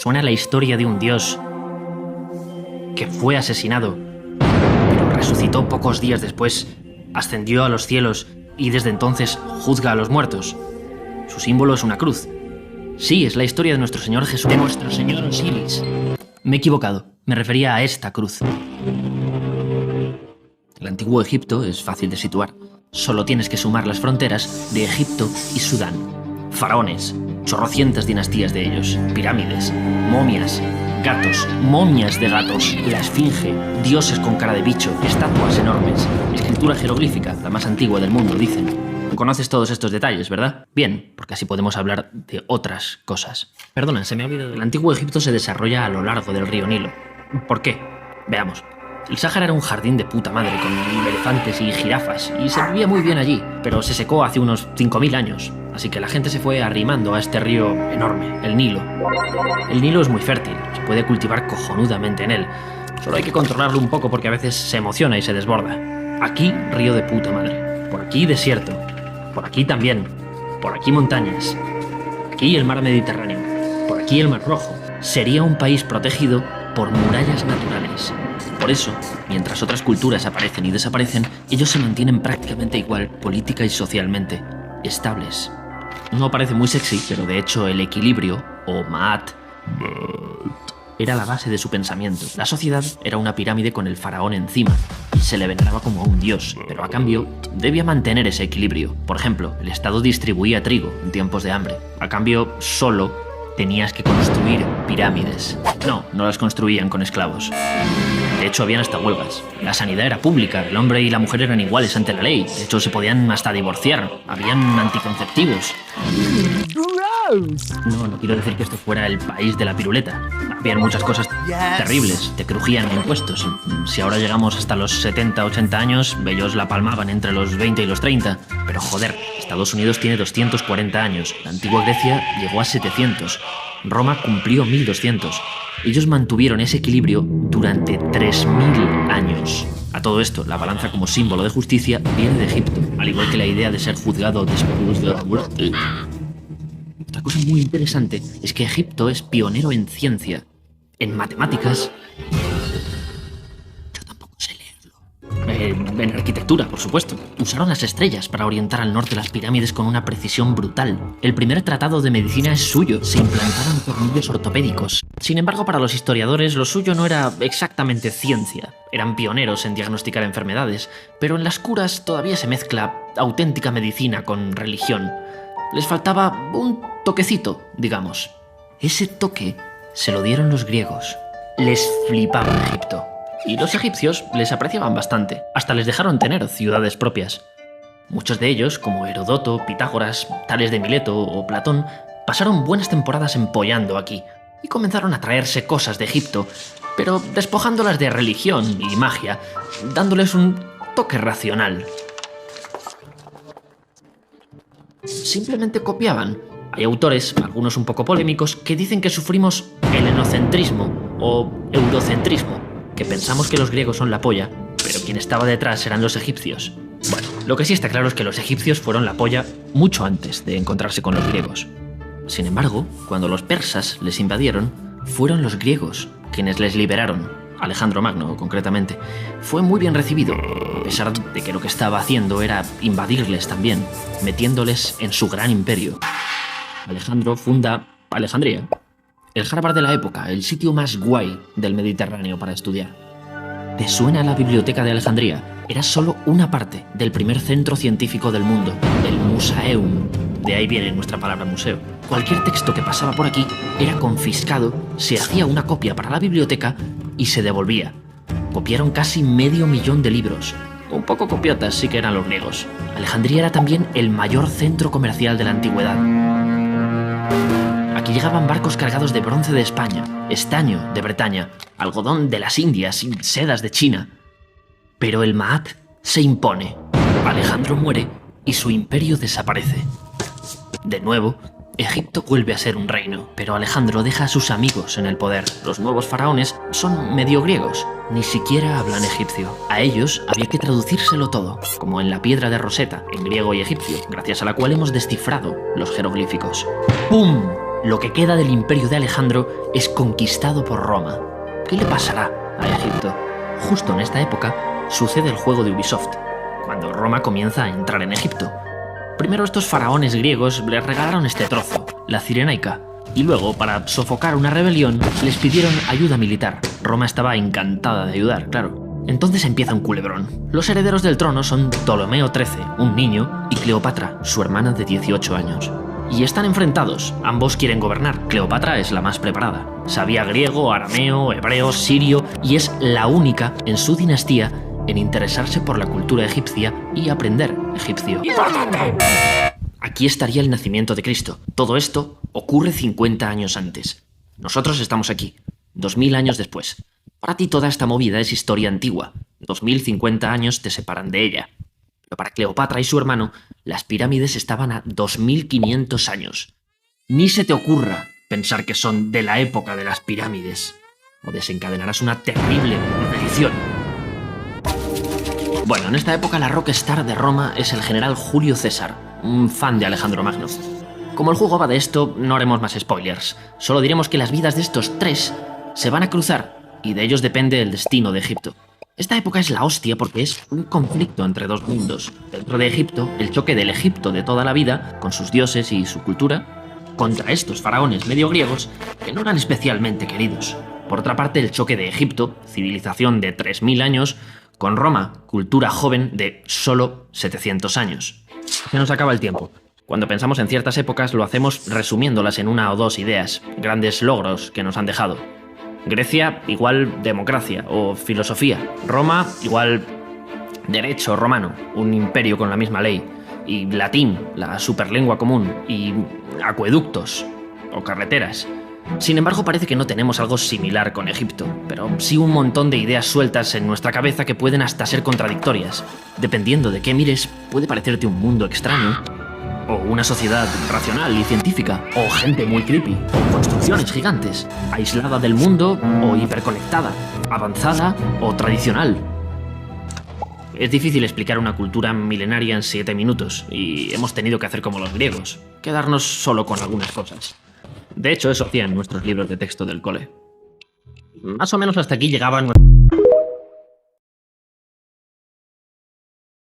suena la historia de un dios que fue asesinado, pero resucitó pocos días después, ascendió a los cielos y desde entonces juzga a los muertos. Su símbolo es una cruz. Sí, es la historia de nuestro Señor Jesús, de nuestro Señor Osiris. Me he equivocado, me refería a esta cruz. El antiguo Egipto es fácil de situar. Solo tienes que sumar las fronteras de Egipto y Sudán. Faraones, chorrocientas dinastías de ellos, pirámides, momias, gatos, momias de gatos, la esfinge, dioses con cara de bicho, estatuas enormes, escritura jeroglífica, la más antigua del mundo, dicen. Conoces todos estos detalles, ¿verdad? Bien, porque así podemos hablar de otras cosas. Perdona, se me ha olvidado. El antiguo Egipto se desarrolla a lo largo del río Nilo. ¿Por qué? Veamos. El Sáhara era un jardín de puta madre con elefantes y jirafas, y se vivía muy bien allí, pero se secó hace unos 5000 años, así que la gente se fue arrimando a este río enorme, el Nilo. El Nilo es muy fértil, se puede cultivar cojonudamente en él, solo hay que controlarlo un poco porque a veces se emociona y se desborda. Aquí, río de puta madre, por aquí desierto, por aquí también, por aquí montañas, aquí el mar Mediterráneo, por aquí el mar Rojo. Sería un país protegido por murallas naturales. Por eso, mientras otras culturas aparecen y desaparecen, ellos se mantienen prácticamente igual, política y socialmente, estables. No parece muy sexy, pero de hecho el equilibrio, o Ma'at, era la base de su pensamiento. La sociedad era una pirámide con el faraón encima, y se le veneraba como a un dios, pero a cambio debía mantener ese equilibrio. Por ejemplo, el Estado distribuía trigo en tiempos de hambre. A cambio, solo tenías que construir pirámides. No las construían con esclavos. De hecho, habían hasta huelgas. La sanidad era pública, el hombre y la mujer eran iguales ante la ley. De hecho, se podían hasta divorciar. Habían anticonceptivos. No quiero decir que esto fuera el país de la piruleta. Habían muchas cosas terribles. Te crujían impuestos. Si ahora llegamos hasta los 70, 80 años, ellos la palmaban entre los 20 y los 30. Pero joder, Estados Unidos tiene 240 años. La antigua Grecia llegó a 700. Roma cumplió 1200. Ellos mantuvieron ese equilibrio durante 3000 años. A todo esto, la balanza como símbolo de justicia viene de Egipto, al igual que la idea de ser juzgado después de la muerte. Otra cosa muy interesante es que Egipto es pionero en ciencia, en matemáticas. Yo tampoco sé leerlo. En arquitectura, por supuesto. Usaron las estrellas para orientar al norte las pirámides con una precisión brutal. El primer tratado de medicina es suyo. Se implantaron tornillos ortopédicos. Sin embargo, para los historiadores, lo suyo no era exactamente ciencia. Eran pioneros en diagnosticar enfermedades, pero en las curas todavía se mezcla auténtica medicina con religión. Les faltaba un toquecito, digamos. Ese toque se lo dieron los griegos. Les flipaba Egipto. Y los egipcios les apreciaban bastante. Hasta les dejaron tener ciudades propias. Muchos de ellos, como Herodoto, Pitágoras, Tales de Mileto o Platón, pasaron buenas temporadas empollando aquí y comenzaron a traerse cosas de Egipto, pero despojándolas de religión y magia, dándoles un toque racional. Simplemente copiaban. Hay autores, algunos un poco polémicos, que dicen que sufrimos helenocentrismo o eurocentrismo, que pensamos que los griegos son la polla, pero quien estaba detrás eran los egipcios. Bueno, lo que sí está claro es que los egipcios fueron la polla mucho antes de encontrarse con los griegos. Sin embargo, cuando los persas les invadieron, fueron los griegos quienes les liberaron. Alejandro Magno, concretamente, fue muy bien recibido, a pesar de que lo que estaba haciendo era invadirles también, metiéndoles en su gran imperio. Alejandro funda Alejandría, el Harvard de la época, el sitio más guay del Mediterráneo para estudiar. ¿Te suena la Biblioteca de Alejandría? Era solo una parte del primer centro científico del mundo, el Musaeum. De ahí viene nuestra palabra museo. Cualquier texto que pasaba por aquí era confiscado, se hacía una copia para la biblioteca y se devolvía. Copiaron casi 500.000 de libros. Un poco copiotas sí que eran los griegos. Alejandría era también el mayor centro comercial de la antigüedad. Aquí llegaban barcos cargados de bronce de España, estaño de Bretaña, algodón de las Indias y sedas de China. Pero el Ma'at se impone. Alejandro muere y su imperio desaparece. De nuevo, Egipto vuelve a ser un reino, pero Alejandro deja a sus amigos en el poder. Los nuevos faraones son medio griegos, ni siquiera hablan egipcio. A ellos había que traducírselo todo, como en la piedra de Rosetta, en griego y egipcio, gracias a la cual hemos descifrado los jeroglíficos. ¡Pum! lo que queda del imperio de Alejandro es conquistado por Roma. ¿Qué le pasará a Egipto? Justo en esta época sucede el juego de Ubisoft, cuando Roma comienza a entrar en Egipto. Primero estos faraones griegos les regalaron este trozo, la Cirenaica, y luego, para sofocar una rebelión, les pidieron ayuda militar. Roma estaba encantada de ayudar, claro. Entonces empieza un culebrón. Los herederos del trono son Ptolomeo XIII, un niño, y Cleopatra, su hermana de 18 años. Y están enfrentados, ambos quieren gobernar. Cleopatra es la más preparada. Sabía griego, arameo, hebreo, sirio, y es la única en su dinastía en interesarse por la cultura egipcia y aprender egipcio. Aquí estaría el nacimiento de Cristo. Todo esto ocurre 50 años antes. Nosotros estamos aquí, 2000 años después. Para ti toda esta movida es historia antigua. 2050 años te separan de ella. Pero para Cleopatra y su hermano, las pirámides estaban a 2500 años. Ni se te ocurra pensar que son de la época de las pirámides, o desencadenarás una terrible maldición. Bueno, en esta época la rockstar de Roma es el general Julio César, un fan de Alejandro Magno. Como el juego va de esto, no haremos más spoilers. Solo diremos que las vidas de estos tres se van a cruzar y de ellos depende el destino de Egipto. Esta época es la hostia porque es un conflicto entre dos mundos. Dentro de Egipto, el choque del Egipto de toda la vida, con sus dioses y su cultura, contra estos faraones medio griegos que no eran especialmente queridos. Por otra parte, el choque de Egipto, civilización de 3000 años, con Roma, cultura joven de solo 700 años. Se nos acaba el tiempo. Cuando pensamos en ciertas épocas lo hacemos resumiéndolas en una o dos ideas, grandes logros que nos han dejado. Grecia igual democracia o filosofía. Roma igual derecho romano, un imperio con la misma ley. Y latín, la superlengua común. Y acueductos o carreteras. Sin embargo, parece que no tenemos algo similar con Egipto, pero sí un montón de ideas sueltas en nuestra cabeza que pueden hasta ser contradictorias. Dependiendo de qué mires, puede parecerte un mundo extraño, o una sociedad racional y científica, o gente muy creepy, o construcciones gigantes, aislada del mundo o hiperconectada, avanzada o tradicional. Es difícil explicar una cultura milenaria en 7 minutos, y hemos tenido que hacer como los griegos, quedarnos solo con algunas cosas. De hecho, eso hacían nuestros libros de texto del cole. Más o menos hasta aquí llegaban